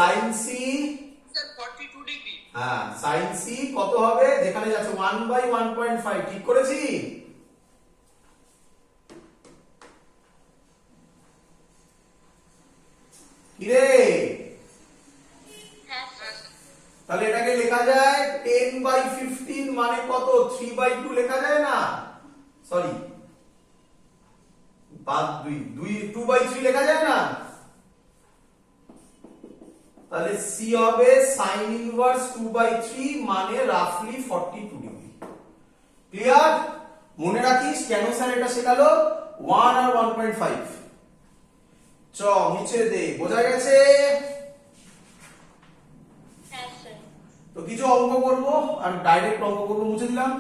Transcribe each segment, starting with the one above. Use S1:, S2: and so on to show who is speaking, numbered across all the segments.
S1: sin c
S2: sir 42 degree.
S1: হ্যাঁ sin c কত হবে যেখানে যাচ্ছে 1/1.5 ঠিক করেছি কি রে
S2: হ্যাঁ স্যার।
S1: তাহলে এটাকে লেখা যায় 10/15 মানে কত 3/2 লেখা যায় না সরি বাদ 2/3 লেখা যায় না তাহলে c হবে sin ইনভার্স 2/3 মানে রাফলি 42 ডিগ্রি ক্লিয়ার মনে রাখিস কেন স্যার এটা শেখালো 1 আর 1.5 চ মুছে দে বোঝা গেছে
S2: হ্যাঁ স্যার।
S1: তো কিছু অঙ্ক করব আর ডাইরেক্ট অঙ্ক করব মুছে দিলাম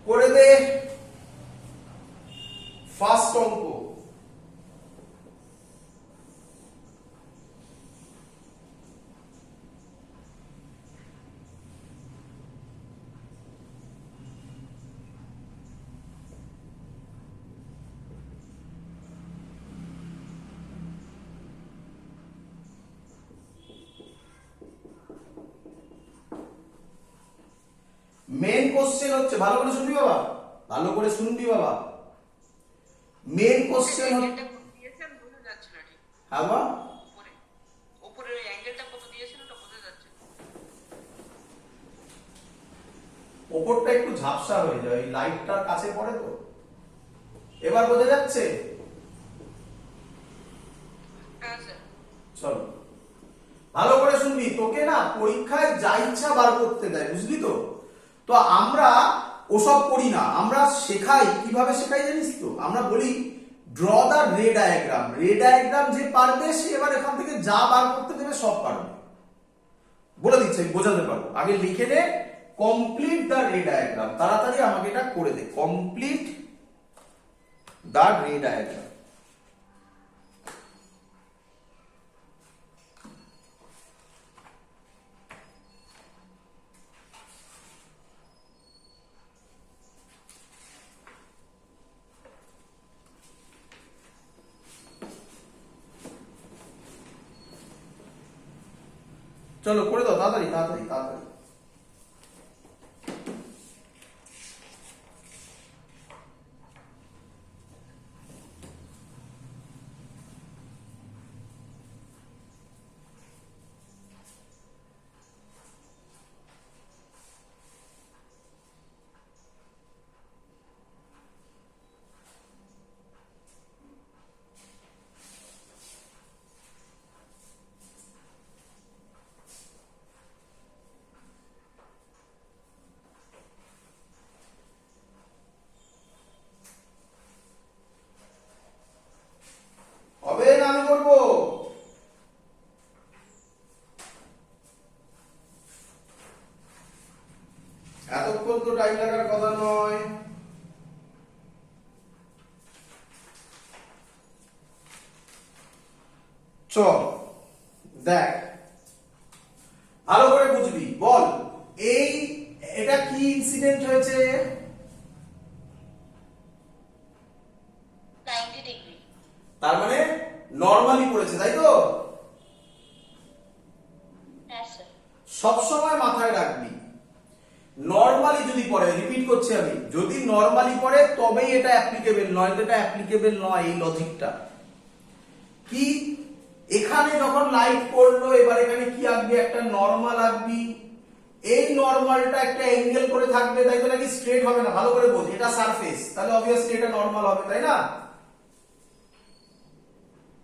S1: করে দে ফার্স্ট অঙ্ক মেন কোশ্চেন হচ্ছে ভালো করে শুনবি বাবা ভালো করে শুনবি বাবা মেন কোশ্চেন
S2: অ্যাঙ্গেলটা কত দিয়েছেন বোঝা যাচ্ছে না ঠিক।
S1: হ্যাঁ বাবা
S2: উপরে উপরের ওই অ্যাঙ্গেলটা কত দিয়েছেন ওটা বোঝা যাচ্ছে না।
S1: ওপরটা একটু ঝাপসা হয়ে যায় লাইটটার কাছে পড়ে তো এবার বোঝা যাচ্ছে
S2: হ্যাঁ স্যার।
S1: চলো ভালো করে শুনবি তোকে না পরীক্ষায় যা ইচ্ছা বার করতে দেয় বুঝলি তো তো আমরা ওসব করি না আমরা শেখাই কিভাবে শেখাই জানিস তো আমরা বলি ড্র দা রে ডায়াগ্রাম যে পারবে সে এবার এখান থেকে যা বার করতে দেবে সব পারবে বলে দিচ্ছি আমি বোঝাতে পারবো আগে লিখে নে কমপ্লিট দা রে ডায়াগ্রাম তাড়াতাড়ি আমাকে এটা করে দে কমপ্লিট দা রে ডায়াগ্রাম চলো করে দাও তাড়াতাড়ি তাড়াতাড়ি তাড়াতাড়ি হবে না আমি করবো এতক্ষণ তো টাইম লাগার কথা নয় চ দেখ ভালো করে বুঝবি বল এটা কি ইনসিডেন্ট হয়েছে
S2: 90 ডিগ্রি।
S1: তার মানে নরমালি পড়েছে তাই তো
S2: হ্যাঁ স্যার।
S1: সব সময় মাথায় রাখবি নরমালি যদি পড়ে রিপিট করছি আমি যদি নরমালি পড়ে তবেই এটা অ্যাপ্লিকেবল নয় এটা অ্যাপ্লিকেবল নয় এই লজিকটা কি এখানে যখন লাইট পড়লো এবার এখানে কি আঁকবি একটা নরমাল আঁকবি এই নরমালটা একটা অ্যাঙ্গেল করে থাকবে তাই তো নাকি স্ট্রেট হবে না ভালো করে বোঝ এটা সারফেস তাহলে অবভিয়াসলি এটা নরমাল হবে তাই না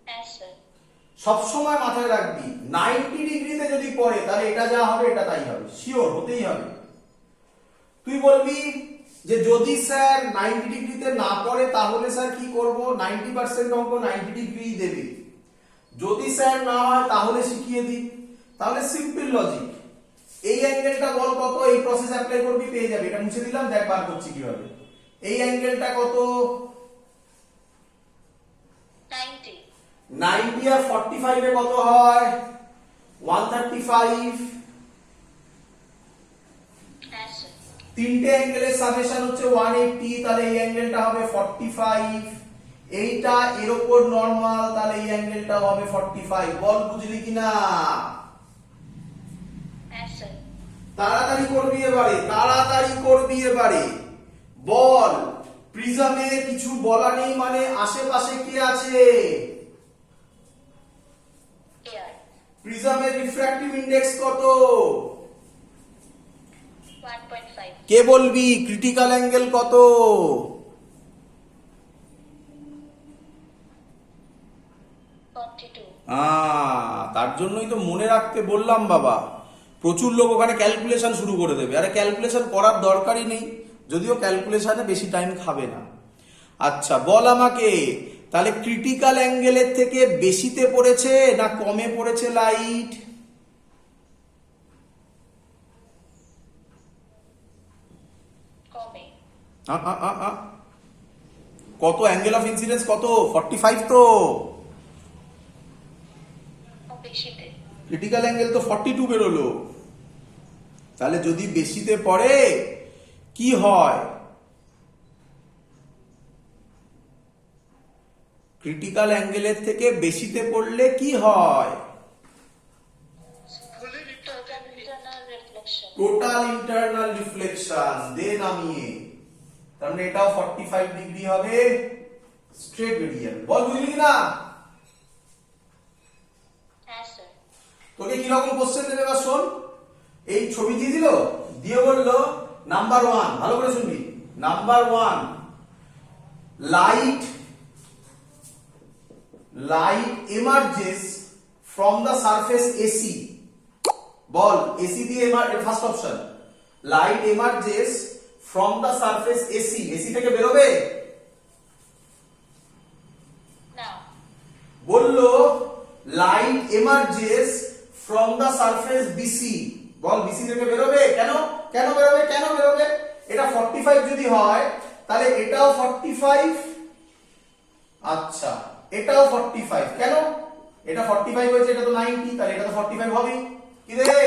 S2: হ্যাঁ স্যার।
S1: সব সময় মাথায় রাখবি 90 ডিগ্রিতে যদি পড়ে তাহলে এটা যা হবে এটা তাই হবে শিওর হতেই হবে তুই বলবি যে যদি স্যার 90 ডিগ্রিতে না পড়ে তাহলে স্যার কি করব 90% অঙ্ক 90 ডিগ্রি দেবে যদি স্যার না হয় তাহলে শিখিয়ে দিই তাহলে সিম্পল লজিক এই অ্যাঙ্গেলটা বল কত এই প্রসেস অ্যাপ্লাই করবি পেয়ে যাবে এটা মুছে দিলাম দেখ বার করছি কিভাবে এই অ্যাঙ্গেলটা কত
S2: 90
S1: 90 আর 45 এ কত হয় 135
S2: হ্যাঁ স্যার।
S1: তিনটে অ্যাঙ্গেলের সামেশন হচ্ছে 180, তাহলে এই অ্যাঙ্গেলটা হবে 45, এইটা এর উপর নরমাল, তাহলে এই অ্যাঙ্গেলটা হবে 45। বল বুঝলি কিনা?
S2: হ্যাঁ স্যার।
S1: তাড়াতাড়ি করবি এবারে, তাড়াতাড়ি করবি এবারে। বল, প্রিজমে কিছু বলা নেই মানে আশেপাশে কে আছে?
S2: এয়ার।
S1: প্রিজমের রিফ্র্যাক্টিভ ইনডেক্স কত?
S2: 1.5।
S1: কে বলবি? ক্রিটিক্যাল অ্যাঙ্গেল কত?
S2: 42।
S1: তার জন্যই তো মনে রাখতে বললাম বাবা। প্রচুর লোক ওখানে ক্যালকুলেশন শুরু করে দেবে, আরে ক্যালকুলেশন করার দরকারই নেই, যদিও ক্যালকুলেশনে বেশি টাইম খাবে না। আচ্ছা বল আমাকে, তাহলে ক্রিটিক্যাল অ্যাঙ্গেলের থেকে বেশিতে পড়েছে না কমে পড়েছে লাইট?
S2: কমে।
S1: কত অ্যাঙ্গেল অফ ইনসিডেন্স কত? 45 তো।
S2: বেশিতে।
S1: ক্রিটিক্যাল অ্যাঙ্গেল তো 42 বেরোলো। তাহলে যদি বেশিতে পড়ে কি হয়? ক্রিটিক্যাল অ্যাঙ্গেলের থেকে বেশিতে পড়লে কি হয়?
S2: Total internal reflection.
S1: Total internal reflection. দে নামিয়ে, তার মানে এটাও 45 ডিগ্রি হবে, স্ট্রেট রেডিয়াল। বল বুঝলি না?
S2: হ্যাঁ স্যার।
S1: তোকে কি রকম কোশ্চেন দেবে এবার শোন। এই ছবি দিয়ে দিল, দিয়ে বললো নাম্বার 1, ভালো করে শুনবি। Number 1, light emerges from the surface AC. Ball AC দিয়ে first option, light emerges from the surface AC. AC থেকে বেরোবে?
S2: না।
S1: বললো light emerges from the surface BC. Ball BC থেকে বেরোবে? কেন কেন বেরোবে? কেন বেরোবে? এটা 45 যদি হয় তাহলে এটাও 45। আচ্ছা এটাও 45, কেন? এটা 45 হয়েছে, এটা তো 90, তাহলে এটা তো 45 হবেই। কি রে?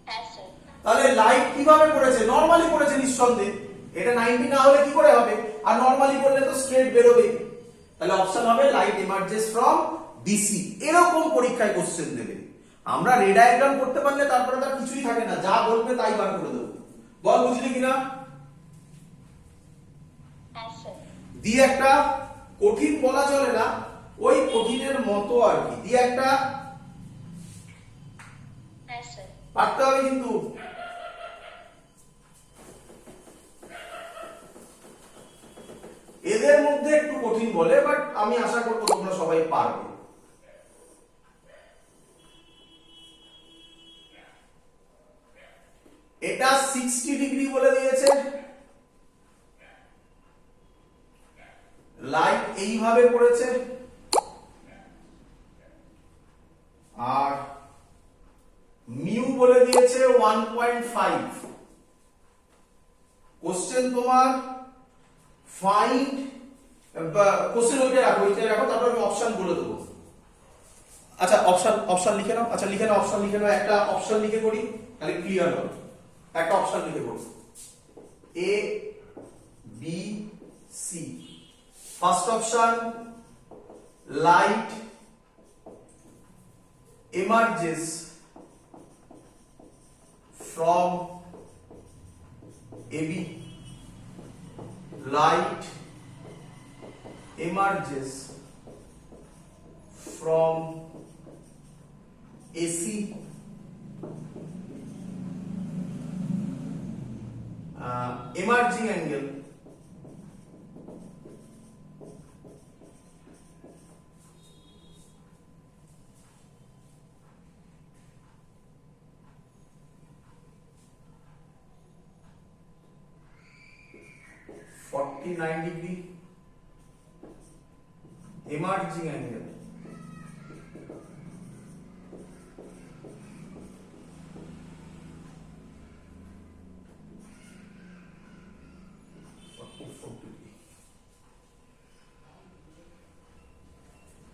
S2: হ্যাঁ স্যার।
S1: তাহলে লাইট কিভাবে পড়েছে? নরমালি পড়েছে নিঃসন্দেহে। এটা 90 না হলে কি করে হবে? আর নরমালি পড়লে তো স্ট্রেট বেরোবে। তাহলে অপশন হবে লাইট এমার্জেস ফ্রম বিসি। এরকম পরীক্ষায় কোশ্চেন দেবে। আমরা রে ডায়াগ্রাম করতে পারলে তারপরে তার কিছুই থাকে না, যা বলবে তাই বার করে দেবো। বল বুঝলি কিনা?
S2: হ্যাঁ স্যার।
S1: দিয়ে একটা কঠিন বলা চলে না, ওই কঠিনের মতো আর কি, দিয়ে একটা
S2: হ্যাঁ স্যার।
S1: পারতে হবে কিন্তু। এদের মধ্যে একটু কঠিন বলে, বাট আমি আশা করবো তোমরা সবাই পারবে। এটা 60 ডিগ্রি বলে দিয়েছে, লাইট এইভাবে পড়েছে, আর মিউ বলে দিয়েছে 1.5। কোশ্চেন তোমার ফাইন্ড, কোশ্চেন ওইটা রাখো, তারপর আমি অপশন বলে দেবো। আচ্ছা অপশন লিখে নাও। আচ্ছা লিখে নাও, অপশন লিখে নাও। একটা অপশন লিখে করি তাহলে ক্লিয়ার হবে। একটা অপশন লিখে করি, a b c. First option, light emerges from AB. Light emerges from AC. Emerging angle degree, emerging angle 44 degree।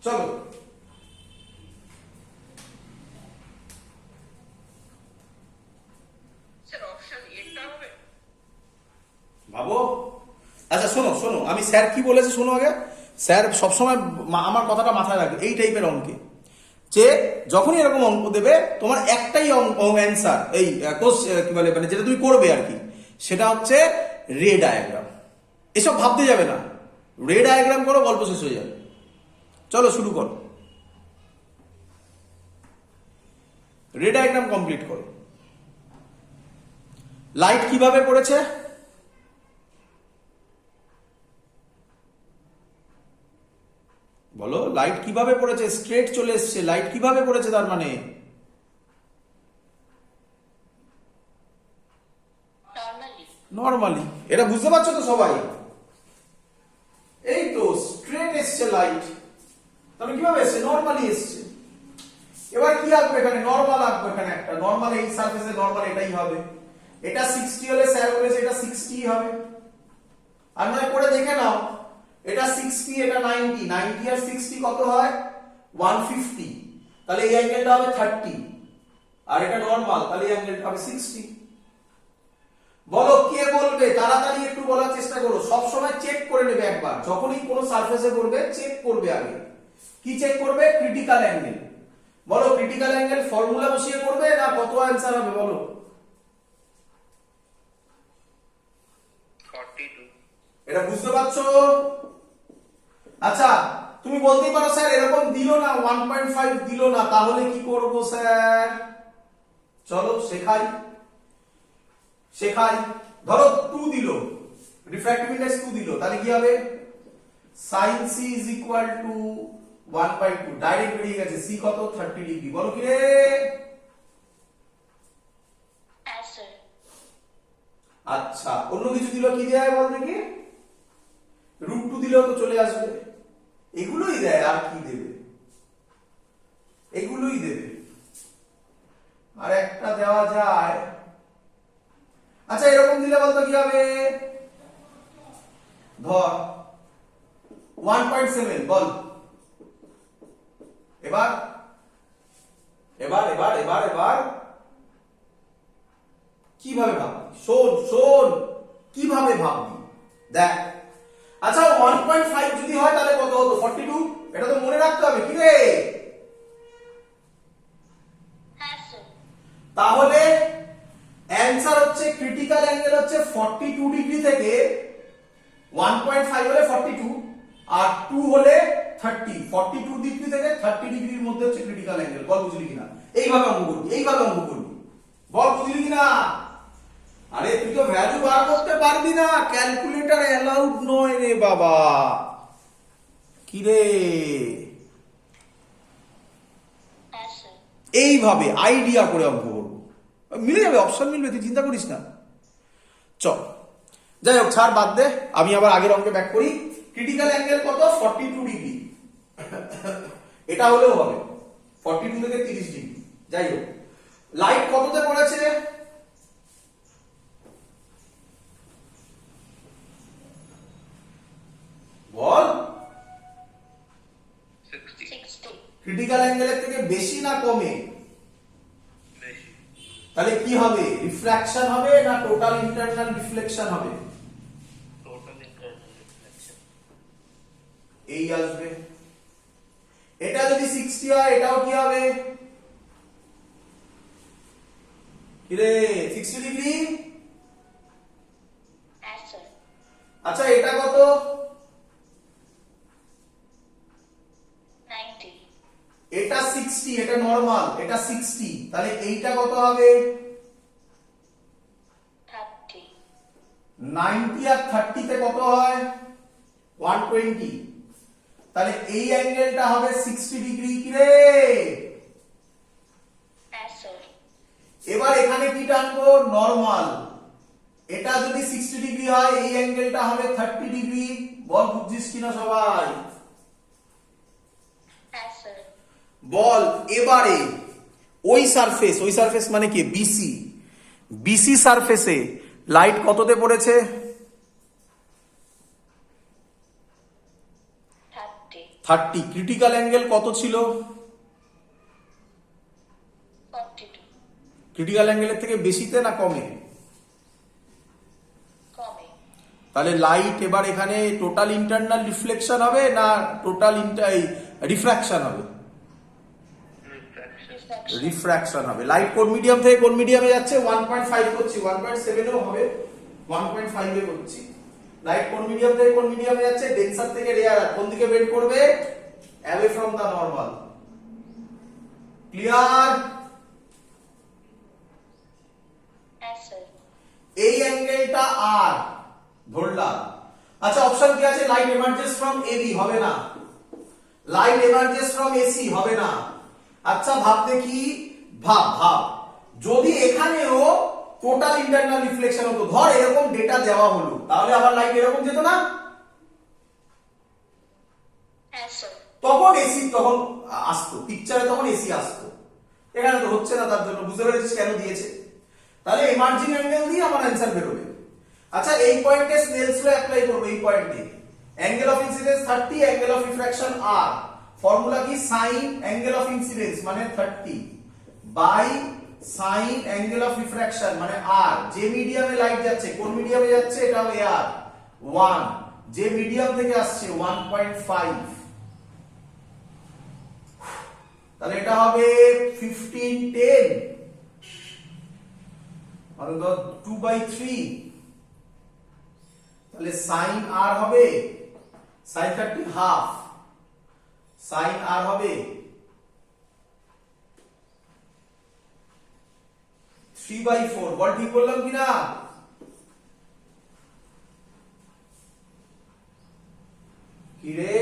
S1: চলো
S2: স্যার অপশন
S1: ভাবো। আচ্ছা শোনো শোনো, আমি স্যার কি বলেছে শোনো আগে। স্যার সবসময় আমার কথাটা মাথায় রাখবে এই টাইপের অঙ্কে, যে যখনই এরকম অঙ্ক দেবে তোমার একটাই অ্যান্সার, এই কি বলে মানে যেটা তুমি করবে আর কি, সেটা হচ্ছে রে ডায়াগ্রাম। এসব ভাবতে যাবে না, রে ডায়াগ্রাম করো, গল্প শেষ হয়ে যাবে। চলো শুরু করো, রে ডায়াগ্রাম কমপ্লিট করো। লাইট কিভাবে পড়েছে? বলো, লাইট কিভাবে পড়েছে? স্ট্রেট চলে এসছে, লাইট কিভাবে পড়েছে তার মানে?
S2: নর্মালি।
S1: নর্মালি। এটা বুঝতে পারছো তো সবাই? এই তো স্ট্রেট এসছে লাইট, তাহলে কিভাবে এসছে? নর্মালি এসছে। এবার কি আঁকবো এখানে? নর্মাল আঁকবো এখানে একটা নর্মাল, এই সারফেসে নর্মাল এটাই হবে। এটা 60 হলে স্যার বলেছে এটা 60 হবে। আর নয় করে দেখে নাও, এটা 60 এটা 90, 90 আর 60 কত হয়? 150। তাহলে এই অ্যাঙ্গেলটা হবে 30, আর এটা নরমাল, তাহলে এই অ্যাঙ্গেলটা হবে 60। বলো কে বলবে? তাড়াতাড়ি একটু বলার চেষ্টা করো। সব সময় চেক করে নেবে একবার, যখনই কোনো সারফেসে করবে চেক করবে আগে। কি চেক করবে? Critical angle. বলো ক্রিটিক্যাল অ্যাঙ্গেল ফর্মুলা বসিয়ে করবে না কত অ্যান্সার হবে বলো?
S2: 42।
S1: এটা বুঝতে পারছো? আচ্ছা তুমি বলতেই পারো স্যার এরকম দিল না, 1.5 দিল না, তাহলে কি করব স্যার? চলো শেখাই শেখাই। ধরো 2 দিল, রিফ্র্যাক্টিভ ইন্ডেক্স 2 দিল, তাহলে কি হবে? sin c is equal to 1/2। Direct বেরিয়ে গেছে, c কত? 30 ডিগ্রি। বলো কি রে?
S2: হ্যাঁ স্যার।
S1: আচ্ছা অন্য কিছু দিল, কি দেয় বল দেখি? √2 দিলেও তো চলে আসবে। এগুলোই দেয়, আর কি দেবে? এগুলোই দেবে। আর একটা দেওয়া যায়। আচ্ছা এরকম দিলে বলতো কি হবে? ধর 1.7 বল। এবার এবার এবার এবার এবার কিভাবে ভাববি? শোন শোন, কিভাবে ভাববি দেখ। আচ্ছা 1.5 যদি হয় তাহলে কত হতো? 42। এটা তো মনে রাখতে হবে। কি রে?
S2: হ্যাঁ স্যার।
S1: তাহলে অ্যানসার হচ্ছে ক্রিটিক্যাল অ্যাঙ্গেল হচ্ছে 42 ডিগ্রি থেকে 1.5 হলে 42 আর 2 হলে 30। 42 ডিগ্রি থেকে 30 ডিগ্রির মধ্যে হচ্ছে ক্রিটিক্যাল অ্যাঙ্গেল। বল বুঝলি কিনা? এইভাবে অঙ্ক করবি, এইভাবে অঙ্ক করবি। বল বুঝলি কিনা? আরে তুই তো ভ্যালু বার করতে পারবি না, ক্যালকুলেটর অ্যালাউড নয় রে বাবা। কি রে?
S2: হ্যাঁ স্যার।
S1: এইভাবে আইডিয়া করে অঙ্ক করবো, মিলে যাবে, অপশন মিলবে, তুই চিন্তা করিস না। চল যাই হোক, ছাড়, বাদ দে। আমি আবার আগের অঙ্কে ব্যাক করি। ক্রিটিক্যাল অ্যাঙ্গেল কত? 42 ডিগ্রি। এটা হলেও হবে 42 থেকে 30 ডিগ্রি। যাই হোক, লাইট কততে পড়েছে? বল।
S2: 60।
S1: ক্রিটিক্যাল অ্যাঙ্গেলের থেকে বেশি না কমে?
S2: বেশি।
S1: তাহলে কি হবে? রিফ্র্যাকশন হবে না টোটাল ইন্টারনাল রিফ্লেকশন হবে?
S2: Total internal reflection.
S1: এই আসবে। এটা যদি 60 হয় এটাও কি হবে? কি রে? 60 ডিগ্রি।
S2: হ্যাঁ স্যার।
S1: আচ্ছা এটা কত?
S2: 90।
S1: এটা 60, এটা নরমাল, এটা 60, তাহলে এইটা কত হবে?
S2: 30।
S1: 90 আর 30 তে কত হয়? 120। তাহলে এই অ্যাঙ্গেলটা হবে 60 ডিগ্রি। কি রে?
S2: হ্যাঁ স্যার।
S1: এবার এখানে কি টানবো? নরমাল। এটা যদি 60 ডিগ্রি হয় এই অ্যাঙ্গেলটা হবে 30 ডিগ্রি। বল বুঝছিস কিনা সবাই?
S2: হ্যাঁ স্যার।
S1: বল এবারে ওই সারফেস মানে কি? বিসি। বিসি সারফেসে লাইট কততে পড়েছে?
S2: 30।
S1: 30। ক্রিটিক্যাল অ্যাঙ্গেল কত ছিল?
S2: 42।
S1: ক্রিটিক্যাল অ্যাঙ্গেলের থেকে বেশিতে না কমে?
S2: কমে।
S1: তাহলে লাইট এবার এখানে টোটাল ইন্টারনাল রিফ্লেকশন হবে না টোটাল রিফ্র্যাকশন হবে? রিফ্র্যাকশন হবে। লাইট কোন মিডিয়াম থেকে কোন মিডিয়ামে যাচ্ছে? 1.5 করছি, 1.7 এও হবে, 1.5 এ করছি। লাইট কোন মিডিয়াম থেকে কোন মিডিয়ামে যাচ্ছে? ডেন্সার থেকে রেয়ার। কোন দিকে বেন্ড করবে? Away from the normal. Clear? এই অ্যাঙ্গেলটা আর ধরলাম। আচ্ছা, অপশন কি আছে? লাইট এমার্জেস ফ্রম এবি, হবে না। লাইট এমার্জেস ফ্রম এসি, হবে না। আচ্ছা ভাব দেখি, ভাব যদি এখানেও টোটাল ইন্টারনাল রিফ্লেকশন হতো, ধর এরকম ডেটা দেওয়া হলো, তাহলে আবার লাইট এরকম যেত না? তখন এসি তখন আসতো পিকচারে, তখন এসি আসতো। এখানে তো হচ্ছে না, তার জন্য বুঝতে পেরেছিস কেন দিয়েছে? তাহলে এমার্জিং অ্যাঙ্গেল দিয়ে আমার অ্যান্সার বেরোবে। আচ্ছা, এই পয়েন্টে স্নেলস ল অ্যাপ্লাই করব। এই পয়েন্টে angle of incidence 30, angle of refraction r। Formula কি? সাইন অ্যাঙ্গেল অফ ইনসিডেন্স মানে 30 by sine angle of refraction মানে r। যে মিডিয়ামে লাইট যাচ্ছে, কোন মিডিয়ামে যাচ্ছে? এটা হবে r 1, যে মিডিয়াম থেকে আসছে 1.5, তাহলে এটা হবে 1510 আর 2/3। তাহলে সাইন r হবে সাইন 30 হাফ, সাইন r হবে 3/4। বল ঠিক বললাম কিনা? কি রে?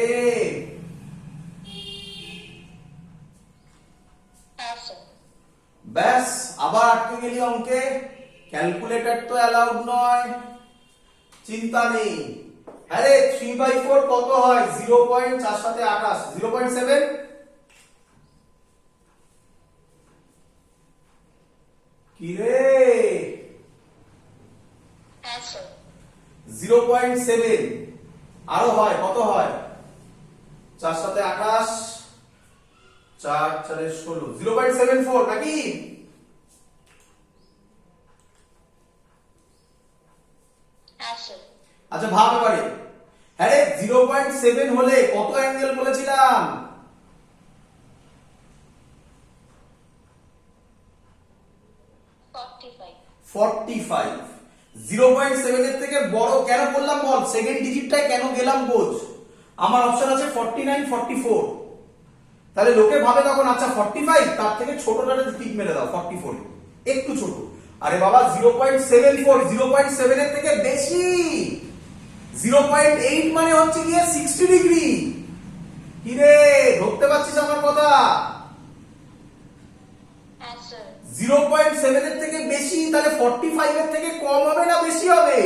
S1: ব্যাস, আবার আটকে গেলি অঙ্কে। ক্যালকুলেটর তো অ্যালাউড নয়, চিন্তা নেই। আরে 3/4 কত হয়? 0.4 সাথে 28, 0.7। কি রে? 0.7 আরো হয়, কত হয়? 4 সাথে 28, 4 4 16, 0.74 নাকি? আচ্ছা ভাব এবারে, আরে 0.7 হলে কত অ্যাঙ্গেল বলেছিলাম? 45। 0.7 এর থেকে বড় কেন বললাম বল? সেকেন্ড ডিজিটটায় কেন গেলাম বোঝ। আমার অপশন আছে 49, 44। তাহলে লোকে ভাবে তখন আচ্ছা 45, তার থেকে ছোটটাতে টিক মেরে দাও 44, একটু ছোট। আরে বাবা 0.74, 0.7 এর থেকে বেশি। 0.8 মানে হচ্ছে গিয়ে 60 ডিগ্রি। কি রে, ধরতে পারছিস আমার কথা? 0.7 এর থেকে বেশি, তাহলে 45 এর থেকে কম হবে না বেশি হবে?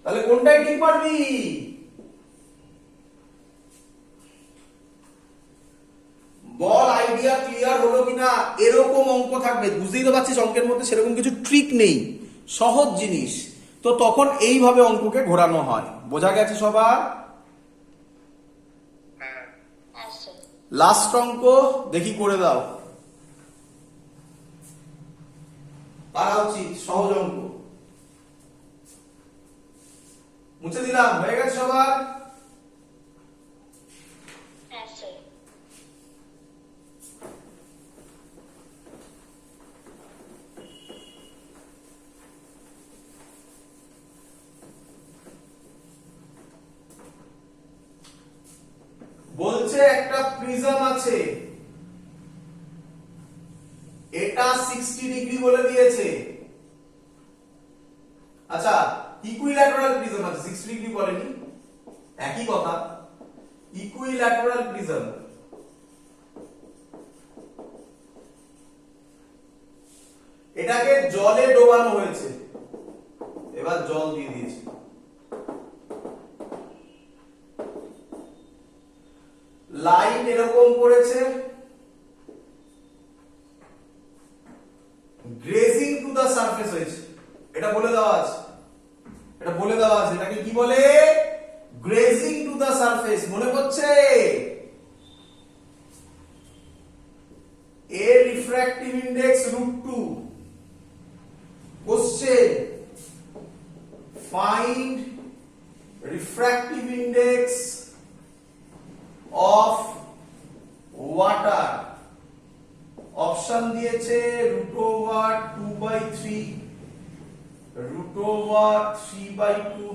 S1: তাহলে কোনটাই ঠিক পারবি? বল, আইডিয়া ক্লিয়ার হলো কিনা? এরকম অঙ্ক থাকবে, বুঝতেই তো পারছিস অঙ্কের মধ্যে সেরকম কিছু ট্রিক নেই, সহজ জিনিস। তো তখন এইভাবে অঙ্ককে ঘোরানো হয়। বোঝা গেছে সবার? লাস্ট অঙ্ক দেখি করে দাও, পারা উচিত, সহজ অঙ্ক। মুছে দিলাম, হয়ে গেছে সবার? বলছে একটা প্রিজম আছে, এটা 60 ডিগ্রি বলে দিয়েছে। আচ্ছা, ইকুইল্যাটারাল প্রিজম আছে, 60 ডিগ্রি বলেনি, একই কথা। ইকুইল্যাটারাল প্রিজম, এটাকে জলে ডোবানো হয়েছে, এবার জল দিয়ে দিয়েছে। লাইন এরকম পড়েছে, গ্রেজিং টু দা সারফেস হয়েছে, এটা বলে দেওয়া আছে, এটা বলে দেওয়া আছে। এটাকে কি বলে? Grazing to the surface. মনে পড়ছে? এর refractive index √2। Question find refractive index of water. Option দিয়েছে √2/3, √3/2,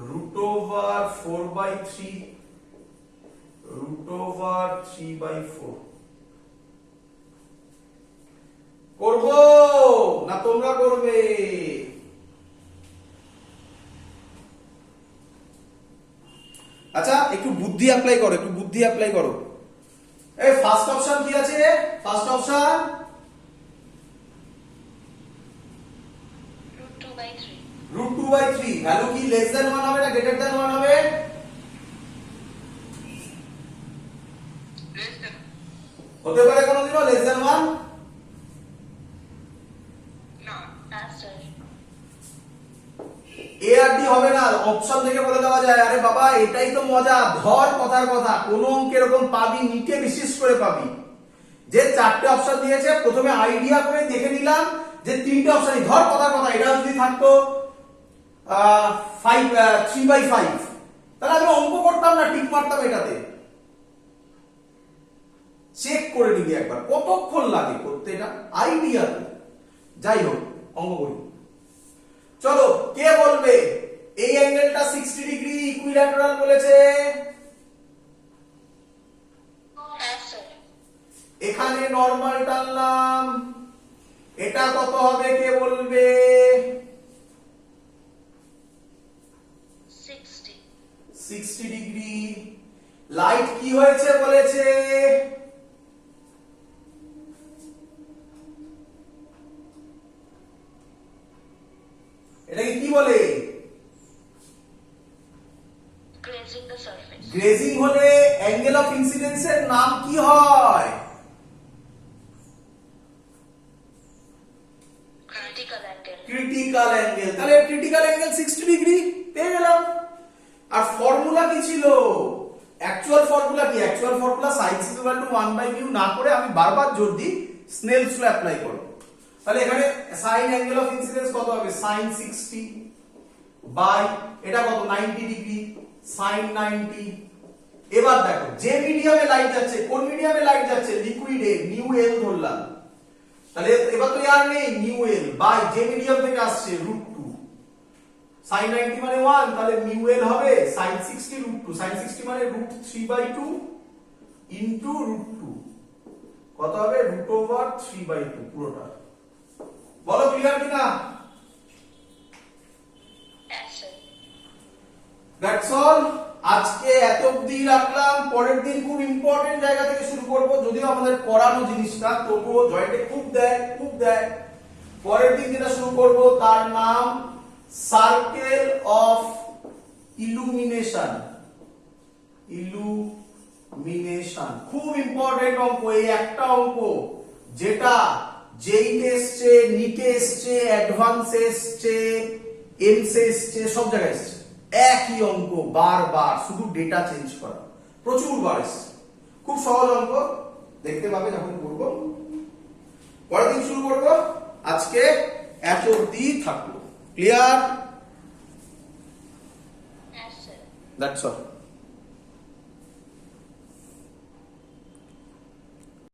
S1: √4/3, √3/4. করব না তোমরা করবে? আচ্ছা একটু বুদ্ধি অ্যাপ্লাই করো, একটু বুদ্ধি অ্যাপ্লাই করো। এই ফার্স্ট অপশন কি আছে? First option
S2: √2/3.
S1: √2/3, ভ্যালু কি লেস দ্যান 1 হবে না গ্রেটার দ্যান 1 হবে?
S2: Less than.
S1: হতে পারে কোনোদিনও লেস দ্যান 1?
S2: No. Answer.
S1: এ আর ডি হবে না, অপশন থেকে বলে দেওয়া যায়। আরে বাবা এটাই তো মজা, ধর কথার কথা। কোন অঙ্ক এরকম পাবি, নিটে বিশেষ করে পাবি, যে চারটে অপশন দিয়েছে প্রথমে আইডিয়া করে দেখে নিলাম যে তিনটে অপশনই ধর কথার কথা। এটা যদি থাকতো 3/5, তাহলে আমি অঙ্ক করতাম না, টিক মারতাম এটাতে। চেক করে নিবি একবার কতক্ষণ লাগে করতে এটা, আইডিয়া। যাই হোক অঙ্ক করি। চলো কে বলবে এই অ্যাঙ্গেলটা 60 ডিগ্রি ইকুইল্যাটারাল বলেছে?
S2: Answer.
S1: এখানে নরমাল টানলাম, এটা কত হবে কে বলবে?
S2: 60.
S1: 60 ডিগ্রি। লাইট কি হয়েছে বলেছে? এটাকে কি বলে?
S2: Grazing the surface.
S1: গ্রেজিং হলে অ্যাঙ্গেল অফ ইনসিডেন্সের নাম কি হয়?
S2: Critical angle.
S1: Critical angle. তাহলে ক্রিটিক্যাল অ্যাঙ্গেল 60 ডিগ্রি পেয়ে গেলাম। আর ফর্মুলা কি ছিল? অ্যাকচুয়াল ফর্মুলা কি? Actual formula sin is equal to 1/mu না করে আমি বারবার জোর দিই স্নেলস ল অ্যাপ্লাই করো। তাহলে এখানে sin অ্যাঙ্গেল অফ ইনসিডেন্স কত হবে? sin 60 বাই এটা কত 90 ডিগ্রি, sin 90। এবার দেখো যে মিডিয়ামে লাইট যাচ্ছে, কোন মিডিয়ামে লাইট যাচ্ছে? লিকুইডে, নিউ এল ধরলাম। তাহলে এবার তো আর নেই নিউ এল বাই যে মিডিয়াম থেকে আসছে √2, sin 90 মানে 1, তাহলে মিউ এল হবে sin 60 √2, sin 60 মানে √3/2 ইনটু √2, কত হবে? √3/2 পুরোটা। বলো ক্লিয়ার কিনা?
S2: Answer.
S1: That's all. আজকে এত অবধি রাখলাম, পরের দিন খুব ইম্পর্টেন্ট জায়গা থেকে শুরু করব। যদিও আমাদের করানো জিনিসটা, তবুও জয়েন্টে খুব দেয়। পরের দিন যেটা শুরু করব তার নাম সার্কেল অফ ইলুমিনেশন। খুব ইম্পর্টেন্ট অঙ্ক, এই একটা অঙ্ক যেটা জেইতে এসছে, নিটে এসছে, অ্যাডভান্সে এসছে, এমসে এসছে, সব জায়গায় এসছে। একই অঙ্ক বারবার, শুধু ডেটা চেঞ্জ করা, প্রচুর বার এসছে। খুব সহজ অঙ্ক, দেখতে পাবে যখন করবো। পরের দিন শুরু করবো। আজকে এত অবধি থাকলো। ক্লিয়ার?
S2: Answer.
S1: That's all.